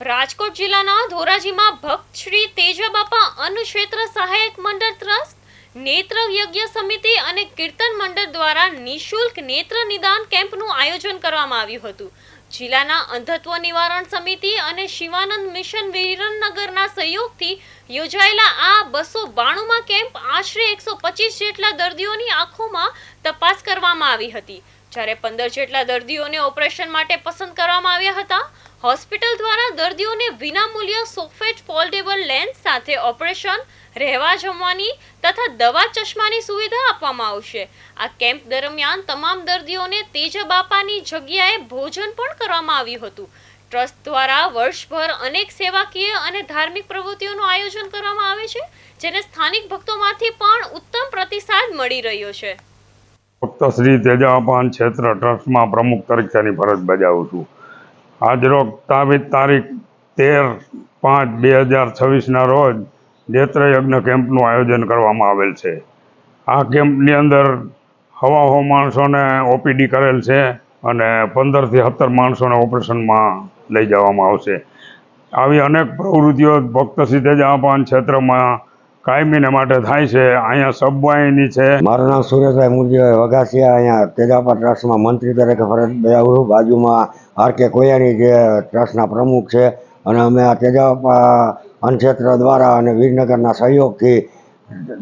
રાજકોટ જિલ્લાના ધોરાજીમાં ભક્ત શ્રી તેજાબાપા અન્ન ક્ષેત્ર સહાયક મંડળ ટ્રસ્ટ નેત્ર યજ્ઞ સમિતિ અને કીર્તન મંડળ દ્વારા નિઃશુલ્ક નેત્ર નિદાન કેમ્પનું આયોજન કરવામાં આવ્યું હતું। જિલ્લાના અંધત્વ નિવારણ સમિતિ અને શિવાનંદ મિશન વિરનગરના સહયોગથી યોજાયેલા આ 292માં કેમ્પ આશરે 125 જેટલા દર્દીઓની આંખોમાં તપાસ કરવામાં આવી હતી, જ્યારે 15 જેટલા દર્દીઓને ઓપરેશન માટે પસંદ કરવામાં આવ્યા હતા। હોસ્પિટલ દ્વારા દર્દીઓને વિનામૂલ્ય સોફેટ ફોલ્ડેબલ લેન્સ સાથે ઓપરેશન, રહેવા જમવાની તથા દવા ચશ્માની સુવિધા આપવામાં આવશે। આ કેમ્પ દરમિયાન તમામ દર્દીઓને તેજાબાપાની જગ્યાએ ભોજન પણ કરવામાં આવ્યું હતું। ટ્રસ્ટ દ્વારા વર્ષભર અનેક સેવાકીય અને ધાર્મિક પ્રવૃત્તિઓનું આયોજન કરવામાં આવે છે, જેને સ્થાનિક ભક્તોમાંથી પણ ઉત્તમ પ્રતિસાદ મળી રહ્યો છે। ભક્ત શ્રી તેજાબાપા ક્ષેત્ર ટ્રસ્ટમાં પ્રમુખ તરીકેની ફરજ બજાવું છું। આજરોજ તારીખ 13/5/2026ના રોજ નેત્રયજ્ઞ કેમ્પનું આયોજન કરવામાં આવેલ છે। આ કેમ્પની અંદર હવા માણસોને ઓપીડી કરેલ છે અને 15 થી 17 માણસોને ઓપરેશનમાં લઈ જવામાં આવશે। આવી અનેક પ્રવૃત્તિઓ ભક્ત શ્રી તેજાબાપા ક્ષેત્રમાં કાયમીને માટે થાય છે। અહીંયા સબવાહિની છે। મારું નામ સુરેશભાઈ મુરજીભાઈ વઘાસિયા, અહીંયા તેજાબાપા ટ્રસ્ટમાં મંત્રી તરીકે ફરજ બજાવું છું। બાજુમાં આર.કે. કોયાણી જે ટ્રસ્ટના પ્રમુખ છે, અને અમે આ તેજાબાપા અન્નક્ષેત્ર દ્વારા અને વિરનગરના સહયોગથી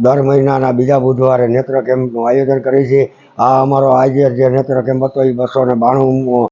દર મહિનાના બીજા બુધવારે નેત્ર કેમ્પનું આયોજન કરીએ છીએ। આ અમારો આજે જે નેત્ર કેમ્પ હતો એ 292